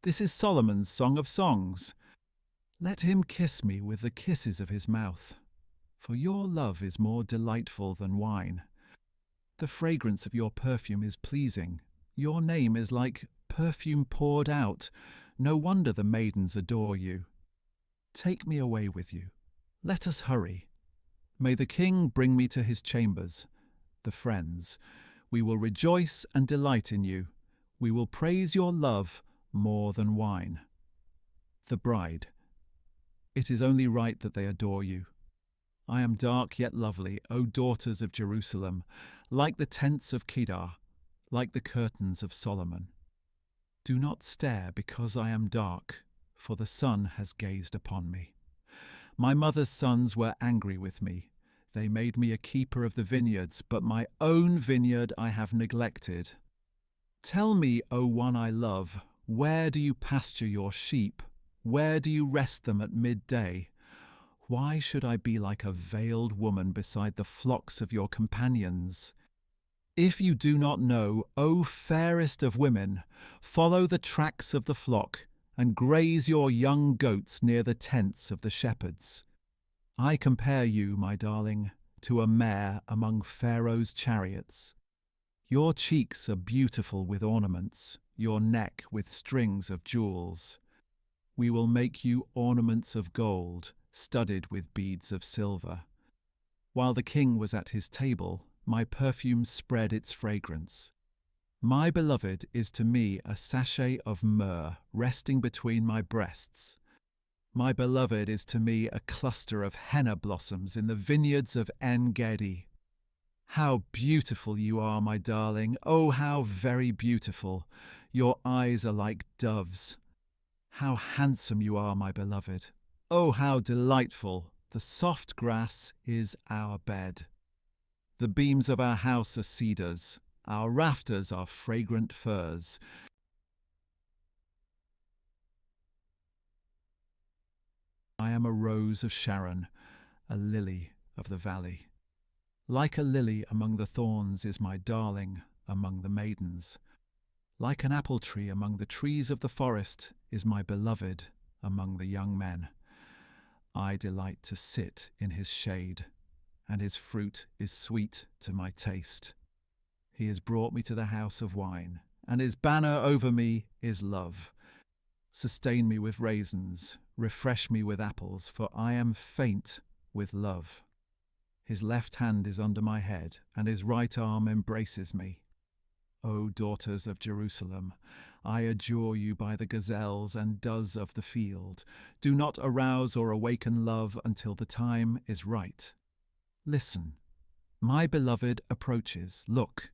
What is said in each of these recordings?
This is Solomon's Song of Songs. Let him kiss me with the kisses of his mouth, for your love is more delightful than wine. The fragrance of your perfume is pleasing. Your name is like perfume poured out. No wonder the maidens adore you. Take me away with you. Let us hurry. May the king bring me to his chambers. The friends, we will rejoice and delight in you. We will praise your love more than wine. The bride, it is only right that they adore you. I am dark yet lovely, O daughters of Jerusalem, like the tents of Kedar, like the curtains of Solomon. Do not stare because I am dark, for the sun has gazed upon me. My mother's sons were angry with me. They made me a keeper of the vineyards, but my own vineyard I have neglected. Tell me, O one I love, where do you pasture your sheep? Where do you rest them at midday? Why should I be like a veiled woman beside the flocks of your companions? If you do not know, O fairest of women, follow the tracks of the flock and graze your young goats near the tents of the shepherds. I compare you, my darling, to a mare among Pharaoh's chariots. Your cheeks are beautiful with ornaments, your neck with strings of jewels. We will make you ornaments of gold, studded with beads of silver. While the king was at his table, my perfume spread its fragrance. My beloved is to me a sachet of myrrh resting between my breasts. My beloved is to me a cluster of henna blossoms in the vineyards of En-Gedi. How beautiful you are, my darling! Oh, how very beautiful! Your eyes are like doves. How handsome you are, my beloved! Oh, how delightful! The soft grass is our bed. The beams of our house are cedars. Our rafters are fragrant firs. I am a rose of Sharon, a lily of the valley. Like a lily among the thorns is my darling among the maidens. Like an apple tree among the trees of the forest is my beloved among the young men. I delight to sit in his shade, and his fruit is sweet to my taste. He has brought me to the house of wine, and his banner over me is love. Sustain me with raisins, refresh me with apples, for I am faint with love. His left hand is under my head, and his right arm embraces me. O daughters of Jerusalem, I adjure you by the gazelles and does of the field. Do not arouse or awaken love until the time is right. Listen, my beloved approaches. Look,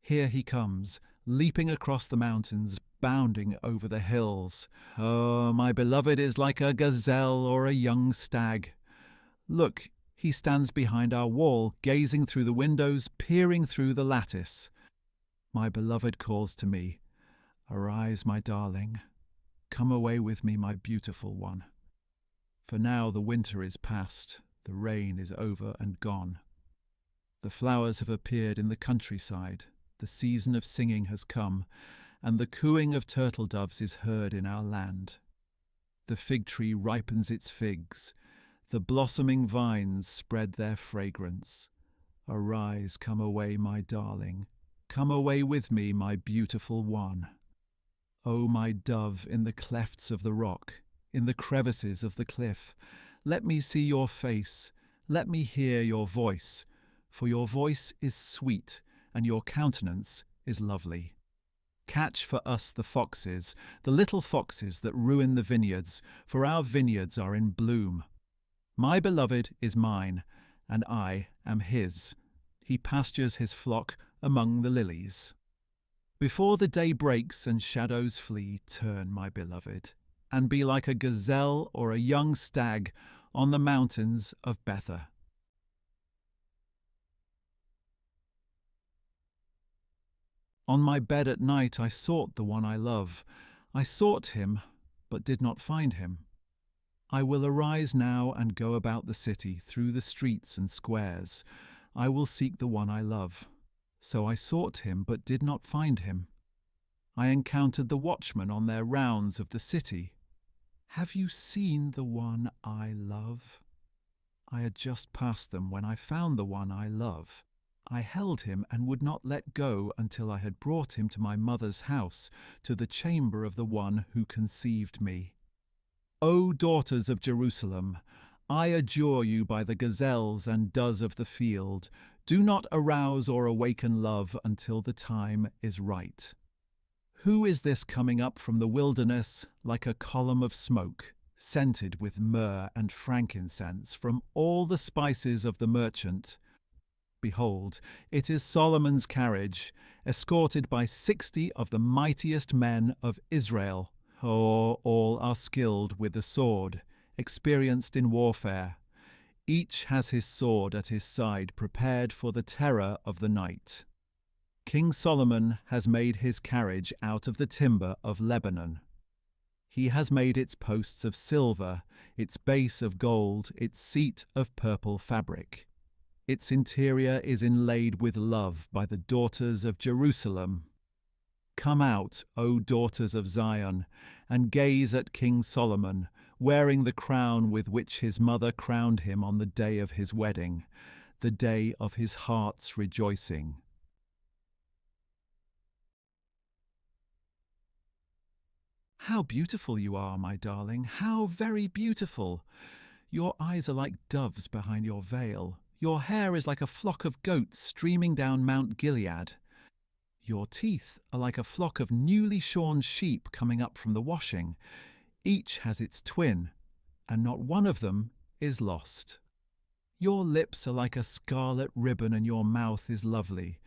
here he comes, leaping across the mountains, bounding over the hills. Oh, my beloved is like a gazelle or a young stag. Look, he stands behind our wall, gazing through the windows, peering through the lattice. My beloved calls to me, "Arise, my darling. Come away with me, my beautiful one." For now the winter is past, the rain is over and gone. The flowers have appeared in the countryside, the season of singing has come, and the cooing of turtle doves is heard in our land. The fig tree ripens its figs, the blossoming vines spread their fragrance. Arise, come away, my darling. Come away with me, my beautiful one. O my dove in the clefts of the rock, in the crevices of the cliff, let me see your face, let me hear your voice, for your voice is sweet, and your countenance is lovely. Catch for us the foxes, the little foxes that ruin the vineyards, for our vineyards are in bloom. My beloved is mine, and I am his. He pastures his flock among the lilies. Before the day breaks and shadows flee, turn, my beloved, and be like a gazelle or a young stag on the mountains of Bether. On my bed at night I sought the one I love. I sought him, but did not find him. I will arise now and go about the city, through the streets and squares. I will seek the one I love. So I sought him, but did not find him. I encountered the watchmen on their rounds of the city. Have you seen the one I love? I had just passed them when I found the one I love. I held him and would not let go until I had brought him to my mother's house, to the chamber of the one who conceived me. O daughters of Jerusalem, I adjure you by the gazelles and does of the field, do not arouse or awaken love until the time is right. Who is this coming up from the wilderness like a column of smoke, scented with myrrh and frankincense from all the spices of the merchant? Behold, it is Solomon's carriage, escorted by 60 of the mightiest men of Israel. Oh, all are skilled with the sword, experienced in warfare. Each has his sword at his side, prepared for the terror of the night. King Solomon has made his carriage out of the timber of Lebanon. He has made its posts of silver, its base of gold, its seat of purple fabric. Its interior is inlaid with love by the daughters of Jerusalem. Come out, O daughters of Zion, and gaze at King Solomon, wearing the crown with which his mother crowned him on the day of his wedding, the day of his heart's rejoicing. How beautiful you are, my darling, how very beautiful! Your eyes are like doves behind your veil. Your hair is like a flock of goats streaming down Mount Gilead. Your teeth are like a flock of newly shorn sheep coming up from the washing. Each has its twin, and not one of them is lost. Your lips are like a scarlet ribbon, and your mouth is lovely.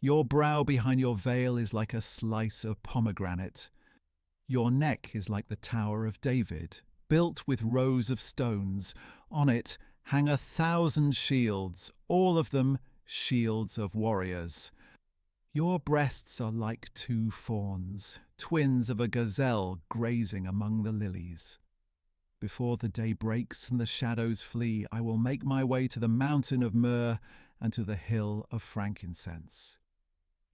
Your brow behind your veil is like a slice of pomegranate. Your neck is like the Tower of David, built with rows of stones. On it hang 1,000 shields, all of them shields of warriors. Your breasts are like 2 fawns, twins of a gazelle grazing among the lilies. Before the day breaks and the shadows flee, I will make my way to the mountain of myrrh and to the hill of frankincense.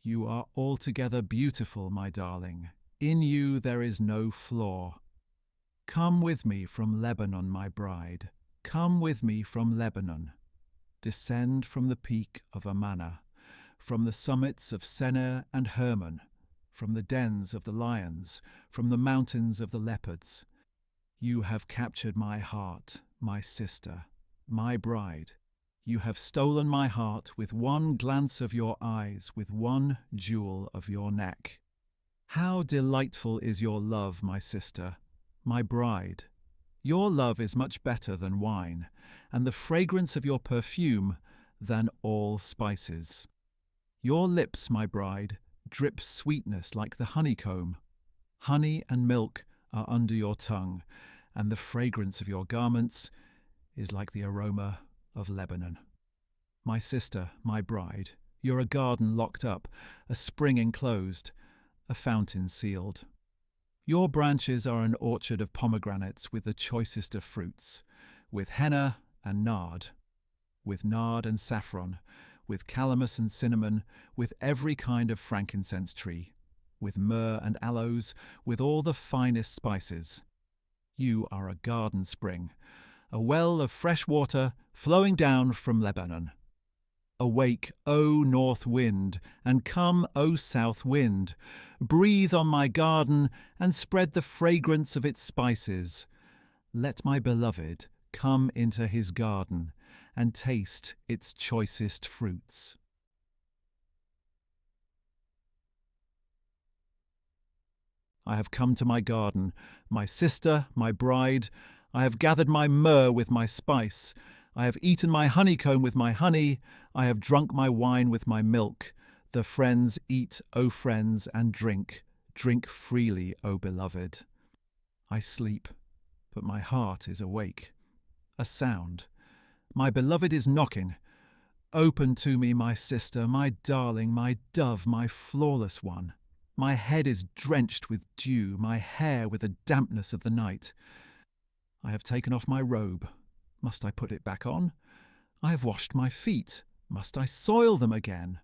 You are altogether beautiful, my darling. In you there is no flaw. Come with me from Lebanon, my bride. Come with me from Lebanon. Descend from the peak of Amana, from the summits of Senir and Hermon, from the dens of the lions, from the mountains of the leopards. You have captured my heart, my sister, my bride. You have stolen my heart with one glance of your eyes, with one jewel of your neck. How delightful is your love, my sister, my bride! Your love is much better than wine, and the fragrance of your perfume than all spices. Your lips, my bride, drip sweetness like the honeycomb. Honey and milk are under your tongue, and the fragrance of your garments is like the aroma of Lebanon. My sister, my bride, you're a garden locked up, a spring enclosed, a fountain sealed. Your branches are an orchard of pomegranates with the choicest of fruits, with henna and nard, with nard and saffron, with calamus and cinnamon, with every kind of frankincense tree, with myrrh and aloes, with all the finest spices. You are a garden spring, a well of fresh water flowing down from Lebanon. Awake, O north wind, and come, O south wind. Breathe on my garden and spread the fragrance of its spices. Let my beloved come into his garden and taste its choicest fruits. I have come to my garden, my sister, my bride. I have gathered my myrrh with my spice. I have eaten my honeycomb with my honey. I have drunk my wine with my milk. The friends eat, O friends, and drink. Drink freely, O beloved. I sleep, but my heart is awake. A sound. My beloved is knocking. Open to me, my sister, my darling, my dove, my flawless one. My head is drenched with dew, my hair with the dampness of the night. I have taken off my robe. Must I put it back on? I have washed my feet. Must I soil them again?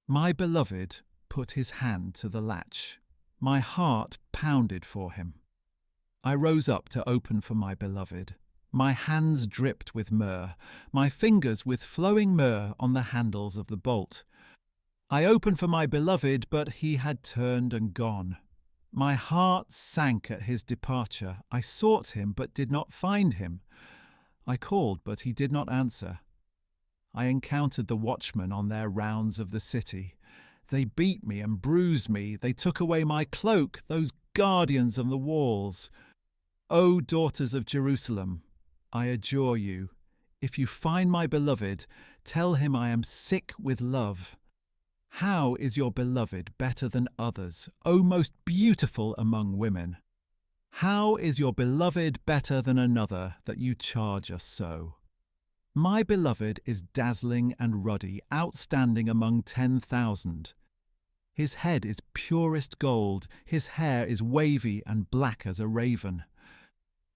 My beloved put his hand to the latch. My heart pounded for him. I rose up to open for my beloved. My hands dripped with myrrh, my fingers with flowing myrrh on the handles of the bolt. I opened for my beloved, but he had turned and gone. My heart sank at his departure. I sought him, but did not find him. I called, but he did not answer. I encountered the watchmen on their rounds of the city. They beat me and bruised me. They took away my cloak, those guardians of the walls. O daughters of Jerusalem, I adjure you, if you find my beloved, tell him I am sick with love. How is your beloved better than others, O most beautiful among women? How is your beloved better than another, that you charge us so? My beloved is dazzling and ruddy, outstanding among 10,000. His head is purest gold, his hair is wavy and black as a raven.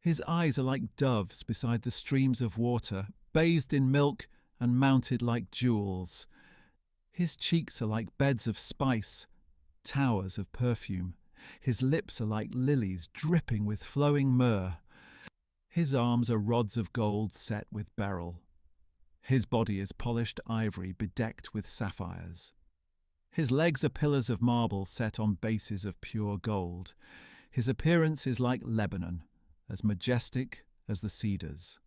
His eyes are like doves beside the streams of water, bathed in milk and mounted like jewels. His cheeks are like beds of spice, towers of perfume. His lips are like lilies dripping with flowing myrrh. His arms are rods of gold set with beryl. His body is polished ivory bedecked with sapphires. His legs are pillars of marble set on bases of pure gold. His appearance is like Lebanon, as majestic as the cedars.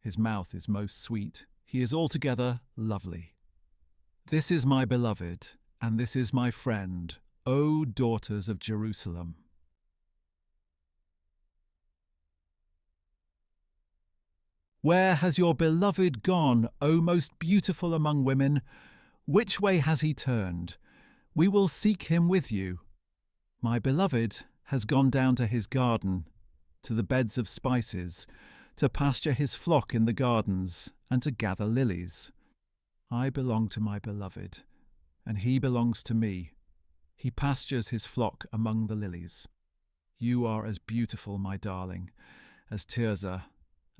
His mouth is most sweet. He is altogether lovely. This is my beloved, and this is my friend, O daughters of Jerusalem. Where has your beloved gone, O most beautiful among women? Which way has he turned? We will seek him with you. My beloved has gone down to his garden, to the beds of spices, to pasture his flock in the gardens, and to gather lilies. I belong to my beloved, and he belongs to me. He pastures his flock among the lilies. You are as beautiful, my darling, as Tirzah,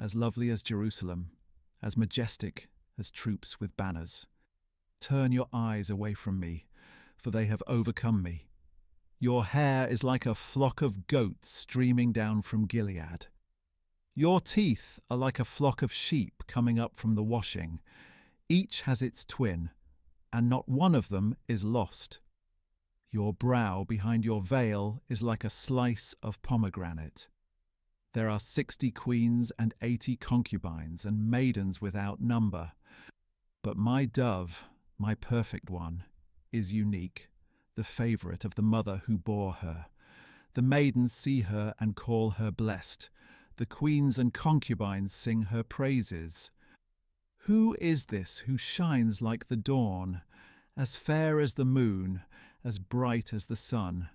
as lovely as Jerusalem, as majestic as troops with banners. Turn your eyes away from me, for they have overcome me. Your hair is like a flock of goats streaming down from Gilead. Your teeth are like a flock of sheep coming up from the washing. Each has its twin, and not one of them is lost. Your brow behind your veil is like a slice of pomegranate. There are 60 queens and 80 concubines and maidens without number. But my dove, my perfect one, is unique, the favourite of the mother who bore her. The maidens see her and call her blessed. The queens and concubines sing her praises. Who is this who shines like the dawn, as fair as the moon, as bright as the sun,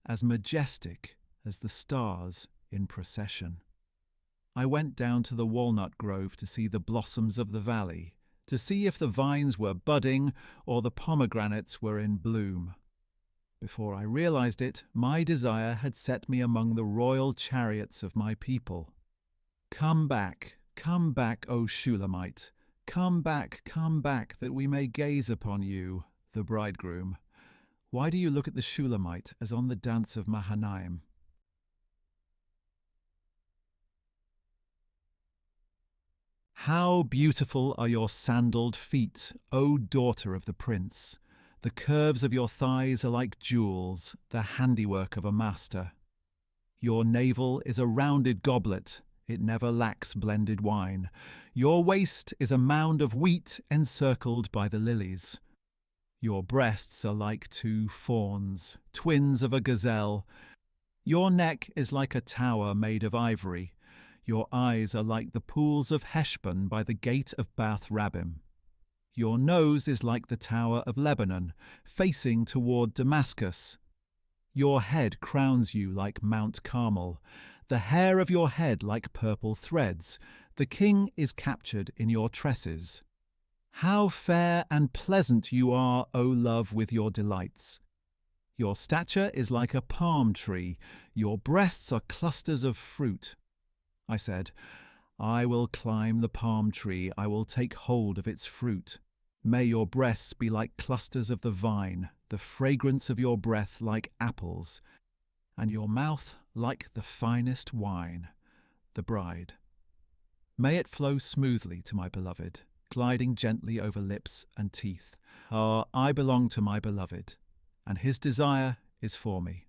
as majestic as the stars in procession? I went down to the walnut grove to see the blossoms of the valley, to see if the vines were budding or the pomegranates were in bloom. Before I realized it, my desire had set me among the royal chariots of my people. Come back, O Shulamite. Come back, that we may gaze upon you, the bridegroom. Why do you look at the Shulamite as on the dance of Mahanaim? How beautiful are your sandaled feet, O daughter of the prince! The curves of your thighs are like jewels, the handiwork of a master. Your navel is a rounded goblet, it never lacks blended wine. Your waist is a mound of wheat encircled by the lilies. Your breasts are like two fawns, twins of a gazelle. Your neck is like a tower made of ivory. Your eyes are like the pools of Heshbon by the gate of Bath Rabbim. Your nose is like the tower of Lebanon, facing toward Damascus. Your head crowns you like Mount Carmel, the hair of your head like purple threads. The king is captured in your tresses. How fair and pleasant you are, O love, with your delights! Your stature is like a palm tree, your breasts are clusters of fruit. I said, I will climb the palm tree, I will take hold of its fruit. May your breasts be like clusters of the vine the fragrance of your breath like apples, and your mouth like the finest wine, the bride. May it flow smoothly to my beloved, gliding gently over lips and teeth. Ah, I belong to my beloved, and his desire is for me.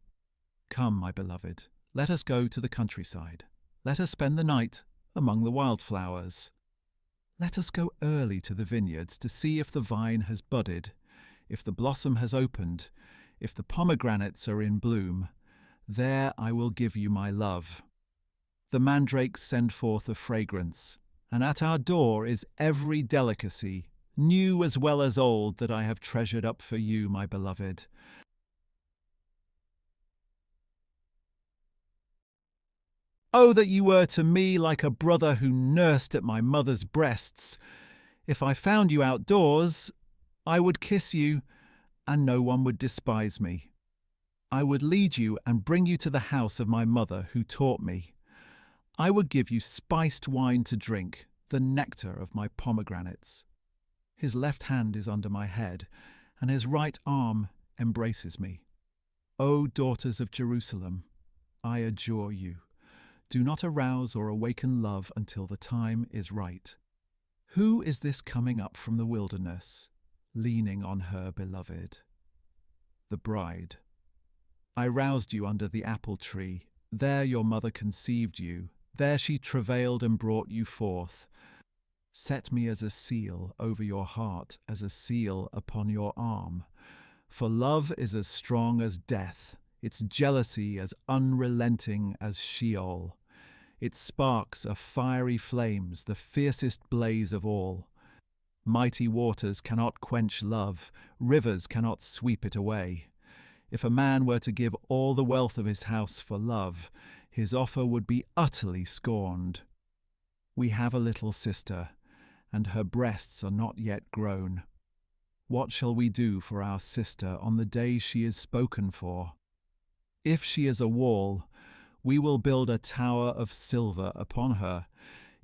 Come, my beloved, let us go to the countryside. Let us spend the night among the wildflowers. Let us go early to the vineyards to see if the vine has budded, if the blossom has opened, if the pomegranates are in bloom. There I will give you my love. The mandrakes send forth a fragrance, and at our door is every delicacy, new as well as old, that I have treasured up for you, my beloved. Oh, that you were to me like a brother who nursed at my mother's breasts. If I found you outdoors, I would kiss you, and no one would despise me. I would lead you and bring you to the house of my mother who taught me. I would give you spiced wine to drink, the nectar of my pomegranates. His left hand is under my head, and his right arm embraces me. O daughters of Jerusalem, I adjure you. Do not arouse or awaken love until the time is right. Who is this coming up from the wilderness, leaning on her beloved? The bride. I roused you under the apple tree. There your mother conceived you. There she travailed and brought you forth. Set me as a seal over your heart, as a seal upon your arm. For love is as strong as death, its jealousy as unrelenting as Sheol. Its sparks are fiery flames, the fiercest blaze of all. Mighty waters cannot quench love, rivers cannot sweep it away. If a man were to give all the wealth of his house for love, his offer would be utterly scorned. We have a little sister, and her breasts are not yet grown. What shall we do for our sister on the day she is spoken for? If she is a wall, we will build a tower of silver upon her.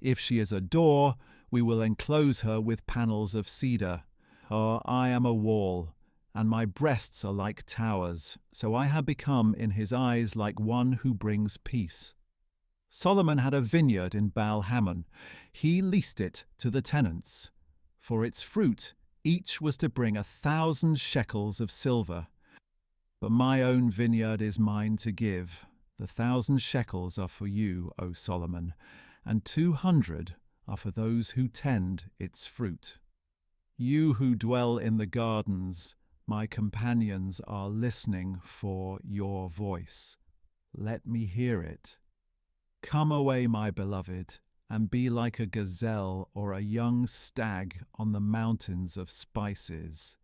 If she is a door, we will enclose her with panels of cedar. Oh, I am a wall, and my breasts are like towers, so I have become in his eyes like one who brings peace. Solomon had a vineyard in Baal-Hamon. He leased it to the tenants. For its fruit, each was to bring 1,000 shekels of silver. But my own vineyard is mine to give. The 1,000 shekels are for you, O Solomon, and 200 are for those who tend its fruit. You who dwell in the gardens, my companions are listening for your voice. Let me hear it. Come away, my beloved, and be like a gazelle or a young stag on the mountains of spices.